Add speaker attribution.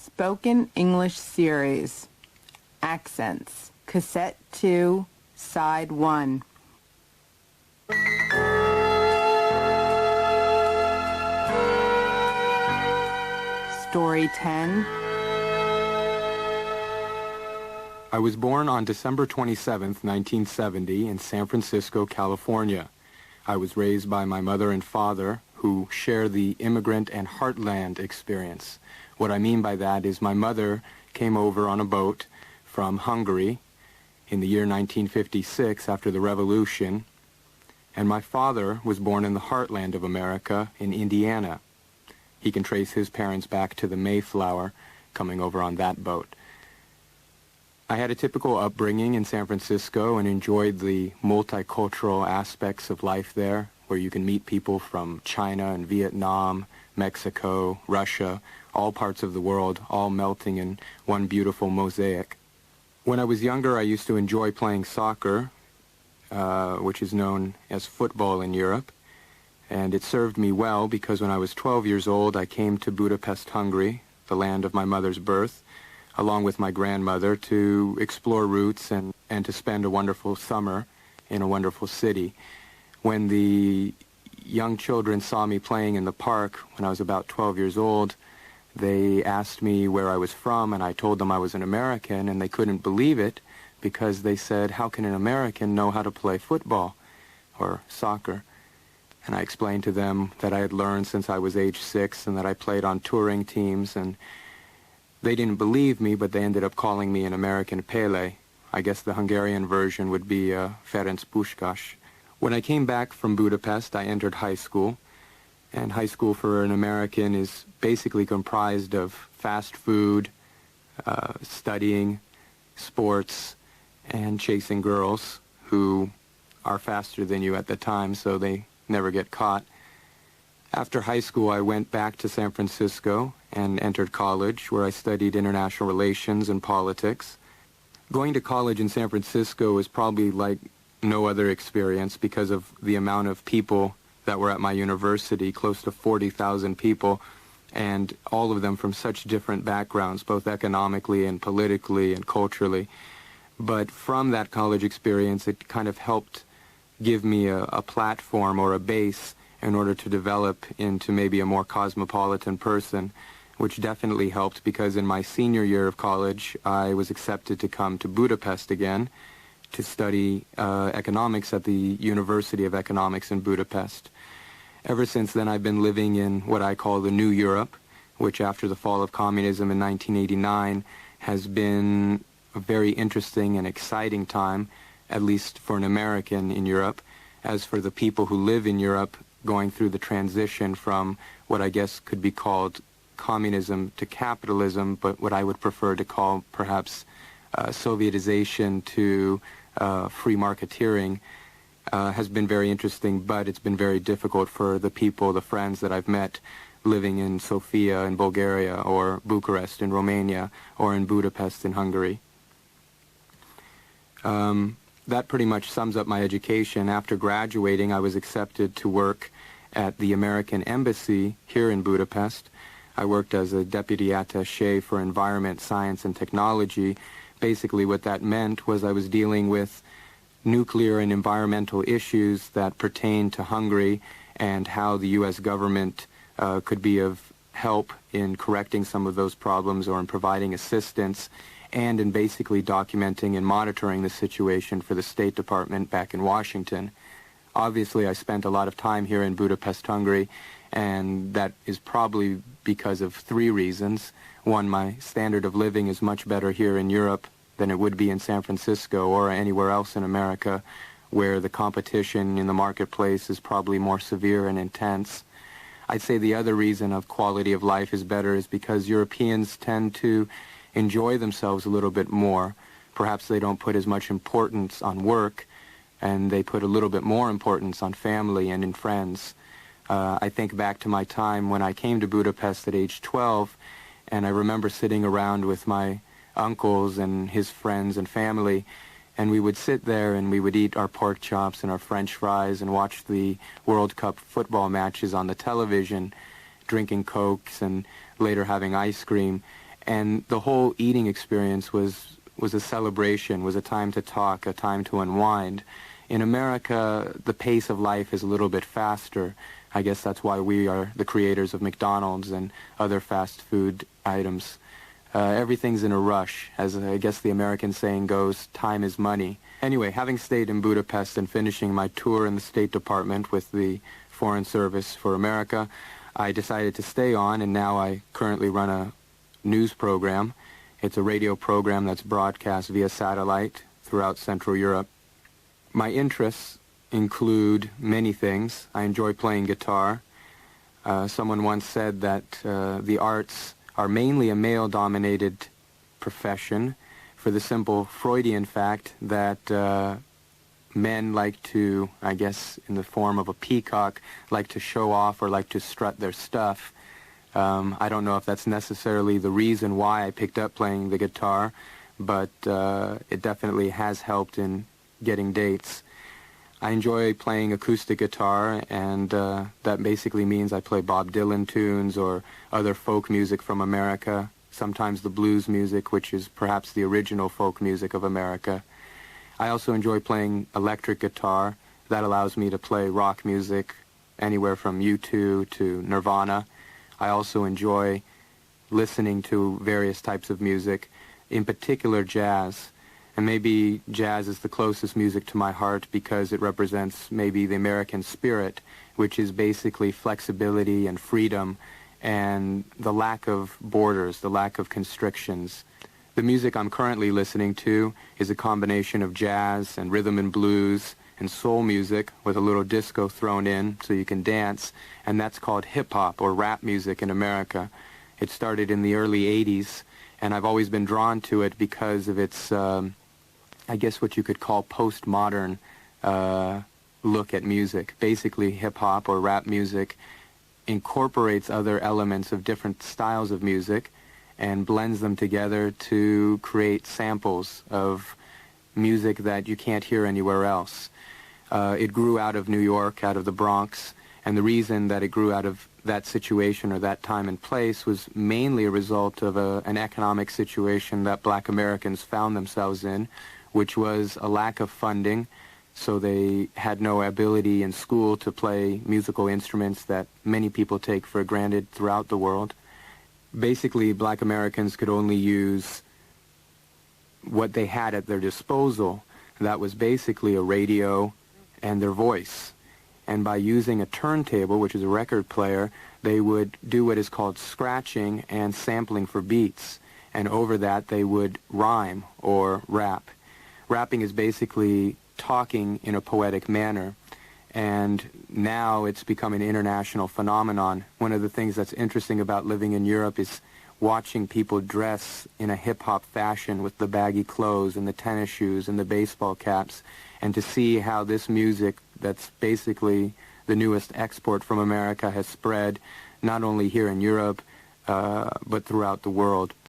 Speaker 1: Spoken English Series, Accents, Cassette 2, Side 1. Story 10.
Speaker 2: I was born on December 27, 1970, in San Francisco, California. I was raised by my mother and father, who share the immigrant and heartland experience. What I mean by that is my mother came over on a boat from Hungary in the year 1956 after the Revolution, and my father was born in the heartland of America in Indiana. He can trace his parents back to the Mayflower, coming over on that boat. I had a typical upbringing in San Francisco and enjoyed the multicultural aspects of life there, where you can meet people from China and Vietnam, Mexico, Russia, all parts of the world, all melting in one beautiful mosaic. When I was younger, I used to enjoy playing soccer, which is known as football in Europe, and it served me well because when I was 12 years old, I came to Budapest, Hungary, the land of my mother's birth, along with my grandmother, to explore routes and to spend a wonderful summer in a wonderful city. When the young children saw me playing in the park when I was about 12 years old, they asked me where I was from, and I told them I was an American, and they couldn't believe it because they said, how can an American know how to play football or soccer? And I explained to them that I had learned since I was age 6 and that I played on touring teams, and they didn't believe me, but they ended up calling me an American Pele. I guess the Hungarian version would be Ferenc Puskás. When I came back from Budapest, I entered high school, and high school for an American is basically comprised of fast food, studying, sports, and chasing girls who are faster than you at the time, so they never get caught. After high school, I went back to San Francisco and entered college, where I studied international relations and politics. Going to college in San Francisco was probably like no other experience because of the amount of people that were at my university, close to 40,000 people, and all of them from such different backgrounds, both economically and politically and culturally. But from that college experience, it kind of helped give me a platform or a base in order to develop into maybe a more cosmopolitan person, which definitely helped because in my senior year of college, I was accepted to come to Budapest again to study economics at the University of Economics in Budapest. Ever since then, I've been living in what I call the New Europe, which after the fall of communism in 1989 has been a very interesting and exciting time, at least for an American in Europe. As for the people who live in Europe, going through the transition from what I guess could be called communism to capitalism, but what I would prefer to call perhaps Sovietization to free marketeering, has been very interesting, but it's been very difficult for the people, the friends that I've met living in Sofia in Bulgaria or Bucharest in Romania or in Budapest in Hungary. That pretty much sums up my education. After graduating, I was accepted to work at the American Embassy here in Budapest. I worked as a deputy attaché for environment, science, and technology. Basically, what that meant was I was dealing with nuclear and environmental issues that pertain to Hungary and how the U.S. government could be of help in correcting some of those problems or in providing assistance, and in basically documenting and monitoring the situation for the State Department back in Washington. Obviously, I spent a lot of time here in Budapest, Hungary, and that is probably because of 3 reasons. One, my standard of living is much better here in Europe than it would be in San Francisco or anywhere else in America, where the competition in the marketplace is probably more severe and intense. I'd say the other reason of quality of life is better is because Europeans tend to enjoy themselves a little bit more. Perhaps they don't put as much importance on work, and they put a little bit more importance on family and in friends. I think back to my time when I came to Budapest at age 12, and I remember sitting around with my uncles and his friends and family, and we would sit there and we would eat our pork chops and our French fries and watch the World Cup football matches on the television, drinking Cokes and later having ice cream. And the whole eating experience was a celebration, was a time to talk, a time to unwind. In America, the pace of life is a little bit faster. I guess that's why we are the creators of McDonald's and other fast food items. Everything's in a rush. As I guess the American saying goes, time is money. Anyway, having stayed in Budapest and finishing my tour in the State Department with the Foreign Service for America, I decided to stay on, and now I currently run a news program. It's a radio program that's broadcast via satellite throughout Central Europe. My interests include many things. I enjoy playing guitar. Someone once said that the arts are mainly a male-dominated profession for the simple Freudian fact that men like to, I guess in the form of a peacock, like to show off or like to strut their stuff. I don't know if that's necessarily the reason why I picked up playing the guitar, but it definitely has helped in getting dates. I enjoy playing acoustic guitar, and that basically means I play Bob Dylan tunes or other folk music from America, sometimes the blues music, which is perhaps the original folk music of America. I also enjoy playing electric guitar. That allows me to play rock music anywhere from U2 to Nirvana. I also enjoy listening to various types of music, in particular jazz. And maybe jazz is the closest music to my heart because it represents maybe the American spirit, which is basically flexibility and freedom and the lack of borders, the lack of constrictions. The music I'm currently listening to is a combination of jazz and rhythm and blues and soul music with a little disco thrown in so you can dance, and that's called hip-hop or rap music in America. It started in the early 80s, and I've always been drawn to it because of its I guess what you could call postmodern look at music. Basically, hip-hop or rap music incorporates other elements of different styles of music and blends them together to create samples of music that you can't hear anywhere else. It grew out of New York, out of the Bronx, and the reason that it grew out of that situation or that time and place was mainly a result of an economic situation that black Americans found themselves in, which was a lack of funding, so they had no ability in school to play musical instruments that many people take for granted throughout the world. Basically, black Americans could only use what they had at their disposal. That was basically a radio and their voice. And by using a turntable, which is a record player, they would do what is called scratching and sampling for beats. And over that, they would rhyme or rap. Rapping is basically talking in a poetic manner, and now it's become an international phenomenon. One of the things that's interesting about living in Europe is watching people dress in a hip-hop fashion with the baggy clothes and the tennis shoes and the baseball caps, and to see how this music that's basically the newest export from America has spread not only here in Europe, but throughout the world.